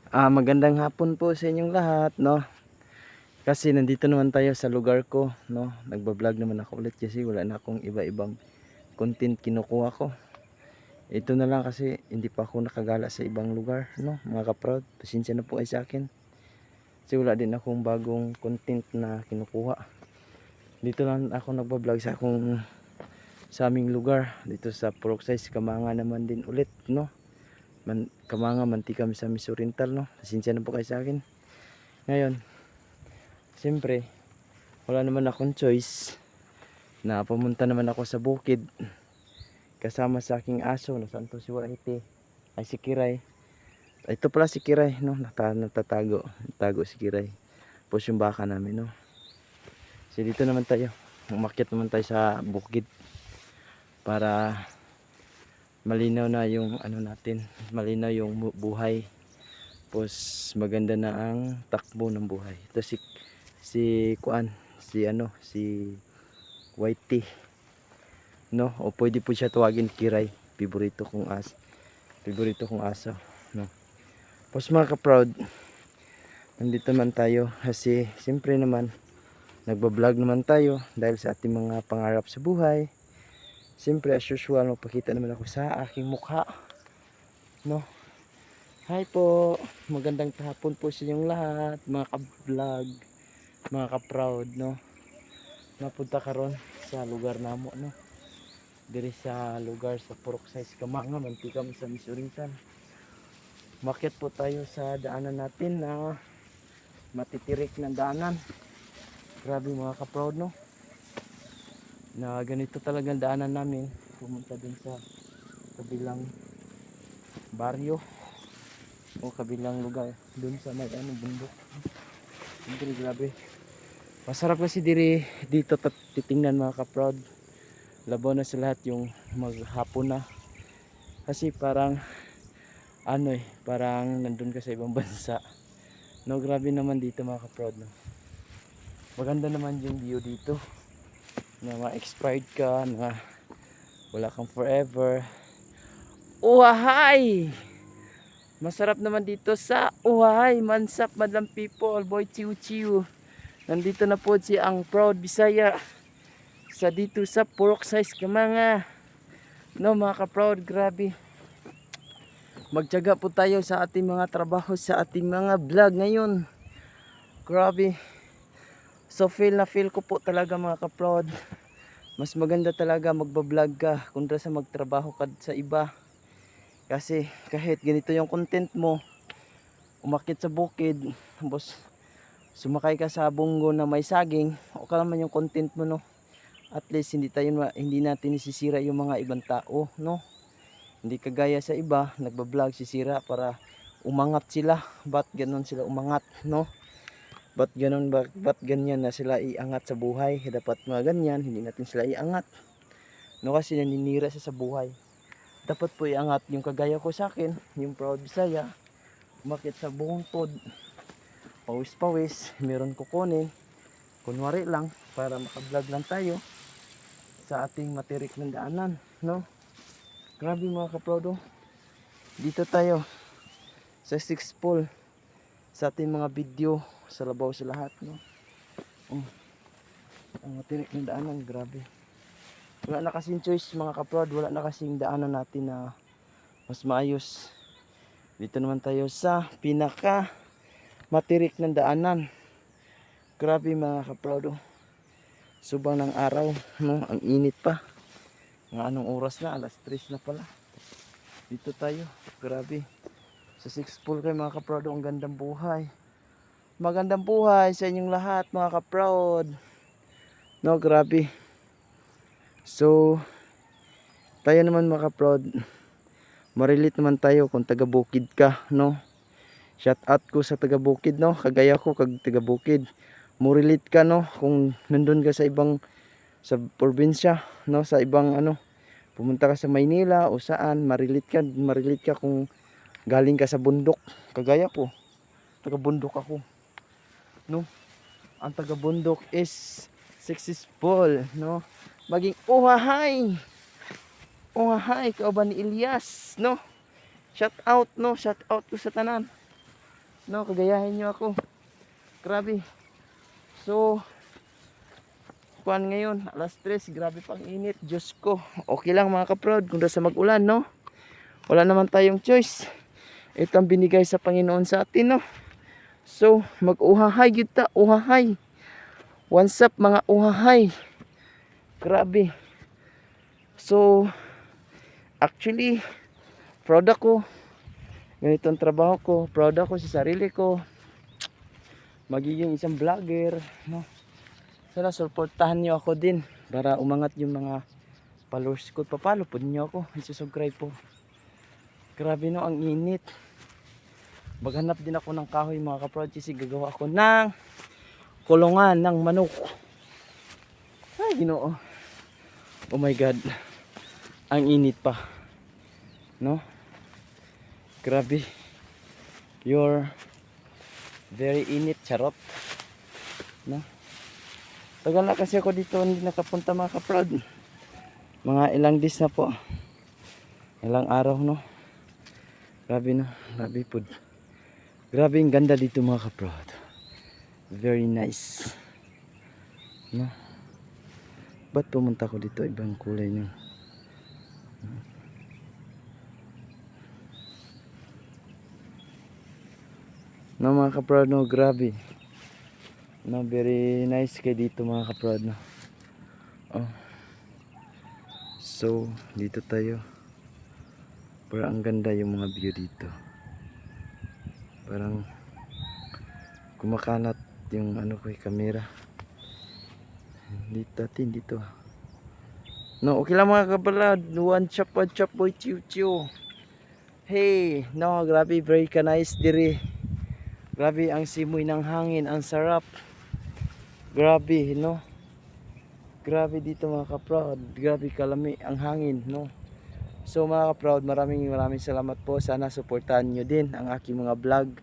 Magandang hapon po sa inyong lahat, no? Kasi nandito naman tayo sa lugar ko, no? Nagba-vlog naman ako ulit kasi wala na akong iba-ibang content kinukuha ko. Ito na lang kasi hindi pa ako nakagala sa ibang lugar, no? Mga kaproud, pasensya na po ay sa akin. Kasi wala din akong bagong content na kinukuha. Dito lang ako nagba-vlog sa aming lugar, dito sa Purok Size, Kamanga naman din ulit, no? Kamanga, Mantika, Misamis Oriental, no? Pasensya na po kayo sa akin. Ngayon, siyempre, wala naman akong choice na pumunta naman ako sa bukid kasama sa aking aso. Nasaan to si Whitey? Ay, si Kiray. Ito pala si Kiray, no? Natago si Kiray. Tapos yung baka namin, no? So dito naman tayo, umakyat naman tayo sa bukid para malinaw na yung ano natin, malinaw yung buhay. Tapos maganda na ang takbo ng buhay. Ito si Kuan, si Whitey, no? O pwede po siya tawagin Kiray, favorito kong aso, no? Tapos mga ka-proud, nandito naman tayo kasi siyempre naman nagba-vlog naman tayo dahil sa ating mga pangarap sa buhay. Siyempre as usual, magpakita naman ako sa aking mukha, no? Hi po, magandang hapon po sa inyong lahat, mga ka-vlog, mga ka-proud, no? Napunta karon sa lugar namo, no? Diri sa lugar sa Purok Size, Kamanga, Mantika, Misamis Oriental. Makyat po tayo sa daanan natin na matitirik ng daanan. Grabe mga ka-proud, no? Na ganito talagang daanan namin. Pumunta din sa kabilang baryo o kabilang lugar dun sa may bundok. Siyempre grabe. Masarap kasi dito titingnan mga ka-proud. Labaw na sa lahat yung maghapon na. Kasi parang parang nandun ka sa ibang bansa. No, grabe naman dito mga ka-proud, no. Maganda naman yung view dito. Na ma-expired ka, na wala kang forever. Uhahay! Masarap naman dito sa Uhahay, Mansap, Madam People, Boy Chiu Chiu. Nandito na po si ang Proud Bisaya sa dito sa Purok Size, Kamanga. No mga ka-proud, grabe. Magtiyaga po tayo sa ating mga trabaho, sa ating mga vlog ngayon. Grabe. So feel ko po talaga mga ka-proud. Mas maganda talaga magba-vlog ka kung sa magtrabaho ka sa iba. Kasi kahit ganito yung content mo, umakyat sa bukid, tapos sumakay ka sa bunggo na may saging, o naman yung content mo, no? At least hindi natin isisira yung mga ibang tao, no? Hindi kagaya sa iba, nagba-vlog sisira para umangat sila. Ba't ganon sila umangat, no? Ba't ganyan na sila iangat sa buhay? Dapat mga ganyan, hindi natin sila iangat. No, kasi naninira siya sa buhay. Dapat po iangat yung kagaya ko sa akin, yung Proud Bisaya. Umakyat sa bungkod, pawis-pawis, meron kukunin. Kunwari lang, para makablog lang tayo sa ating matirik ng daanan, no? Grabe mga ka-proud, oh. Dito tayo sa 6 pole sa ating mga video sa labaw sa lahat, no? Ang matirik ng daanan, grabe. Wala na kasing choice mga ka-proud, wala na kasing daanan natin na mas maayos. Dito naman tayo sa pinaka matirik ng daanan. Grabe mga ka-proud, oh. Subang ng araw, no? Ang init pa. Nga anong oras na? Alas 3 na pala. Dito tayo, grabe. Sa 6 pool kayo mga ka-proud, ang gandang buhay. Magandang buhay sa inyong lahat mga ka-proud. No, grabe. So, tayo naman mga ka-proud, marilit naman tayo kung taga-bukid ka, no? Shout out ko sa taga-bukid, no? Kagaya ko kag taga-bukid. Murilit ka, no? Kung nandun ka sa probinsya, no? Sa ibang pumunta ka sa Maynila o saan, marilit ka kung galing ka sa bundok. Kagaya ko, taga-bundok ako, no? Ang taga-bundok is successful, no? Maging uhahay kauban ni Elias, no? Shout out, no? Shout out ko sa tanan. No, kagayahin nyo ako. Grabe. So, kuan ngayon, alas 3, grabe pang init. Diyos ko. Okay lang mga kaprod, kung sa mag-ulan, no? Wala naman tayong choice. Ito ang binigay sa Panginoon sa atin, no? So, mag-uhahay kita, uhahay. What's up mga uhahay? Grabe. So, actually, proud ako. Ganito ang trabaho ko. Proud ako sa sarili ko. Magiging isang vlogger, no? Sana suportahan nyo ako din para umangat yung mga followers ko. Papalo po nyo ako, isusubscribe po. Grabe no, ang init. Maghanap din ako ng kahoy mga kaprojects. Gagawa ako ng kulungan ng manok. Ay Ginoo. Oh my god. Ang init pa. No? Grabe. You're very init, charot. No? Tagal na kasi ako dito hindi nakapunta mga kaprod. Mga ilang days na po. Ilang araw no. Grabe no. Grabe po. Grabe ang ganda dito mga kaprod. Very nice. No. Ba't pumunta ko dito? Ibang kulay nyo. No mga kaprod no. Grabe. No, very nice kay dito mga kaprod no. Oh. So, dito tayo. Parang ang ganda yung mga view dito. Parang kumakalat yung ano ko, camera. Dito atin dito. No, okay lang mga kaprod. One chop boy chiu chiu. Hey, no, grabe very ka nice diri. Grabe ang simoy ng hangin, ang sarap. Grabe, no. Grabe dito mga kaproud. Grabe kalami ang hangin, no. So mga kaproud, maraming salamat po. Sana suportahan nyo din ang aking mga vlog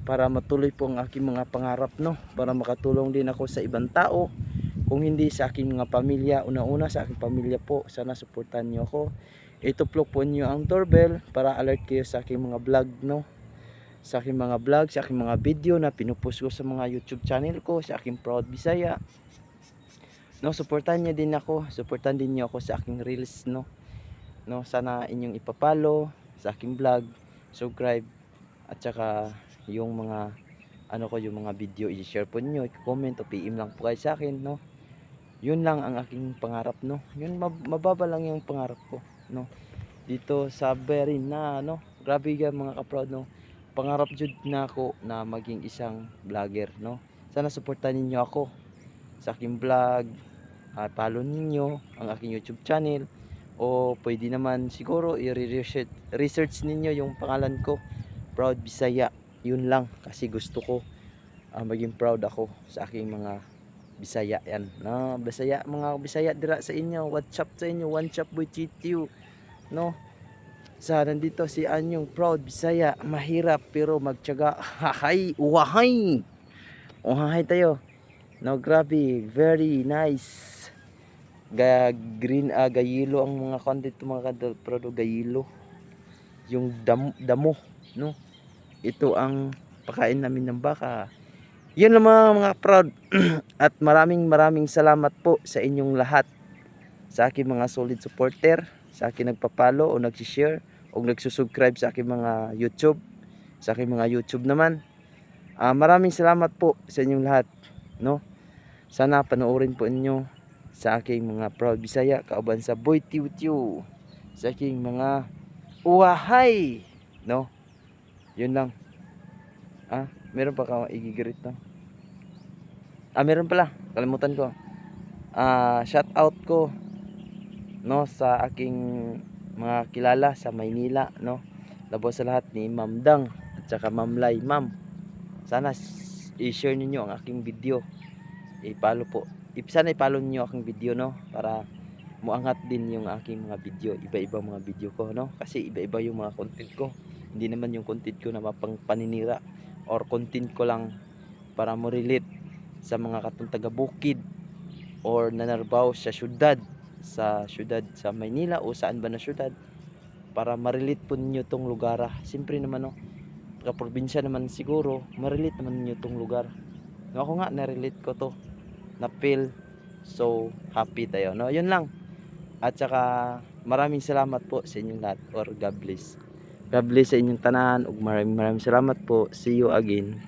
para matuloy po ang aking mga pangarap, no. Para makatulong din ako sa ibang tao. Kung hindi sa aking mga pamilya, una-una sa aking pamilya po. Sana suportahan nyo ako. Ituplok po nyo ang doorbell para alert kayo sa aking mga vlog, no. Sa aking mga vlog, sa aking mga video na pinupost ko sa mga YouTube channel ko, sa aking Proud Bisaya. No, suportahan niyo din ako, suportahan din niyo ako sa aking reels, no. No, sana inyong ipapalo sa aking vlog, subscribe at saka yung mga ano ko, yung mga video i-share po niyo, i-comment o PM lang po kayo sa akin, no. Yun lang ang aking pangarap, no. Yun mababa lang yung pangarap ko, no. Dito sa Berin na, no. Grabe ga mga kaproud, no. Pangarap jud na ako na maging isang vlogger, no. Sana suportahan niyo ako sa aking vlog, follow niyo ang aking YouTube channel, o pwede naman siguro i-research ninyo yung pangalan ko, Proud Bisaya. Yun lang kasi gusto ko maging proud ako sa aking mga Bisaya yan, no. Bisaya, mga Bisaya dira sa inyo, what's up sa inyo, one chop boy chitiu, no. Sa nandito si Anyong Proud Bisaya, mahirap pero magtiyaga. Hahay, uhahay. Uhahay tayo. No, grabe, very nice. Green, gayilo ang mga content mga kadol, gayilo. Yung damo, no. Ito ang pakain namin ng baka. Yun lang mga proud. At maraming salamat po sa inyong lahat. Sa aking mga solid supporter, sa aking nagpapalo o nagsishare o nagsusubscribe sa aking mga YouTube, sa aking mga YouTube naman. Maraming salamat po sa inyong lahat, no. Sana panoorin po inyo sa aking mga Proud Bisaya, kauban sa Boy Tiu Tiu, sa aking mga uhahay, no. Yun lang. Meron pa ka igigirit, no. Meron pala, kalimutan ko. Shout out ko, no, sa aking mga kilala sa Maynila, no. Labos sa lahat ni Ma'am Dang at saka Ma'am Lai. Ma'am, sana i-share niyo ang aking video. I-follow po. Sana i-follow niyo aking video, no, para muangat din yung aking mga video, iba-iba mga video ko, no. Kasi iba-iba yung mga content ko. Hindi naman yung content ko na mapang paninira or content ko lang para mo relate sa mga katong taga bukid or nanarbaw sa syudad, sa Maynila o saan ba na syudad, para ma-relate po ninyo tong lugar. Siyempre naman, no, probinsya naman siguro, ma-relate naman niyo tong lugar. No, ako nga na-relate ko to, na feel so happy tayo. No, yun lang. At saka maraming salamat po sa inyong lahat, or God bless. God bless sa inyong tanan ug maraming salamat po. See you again.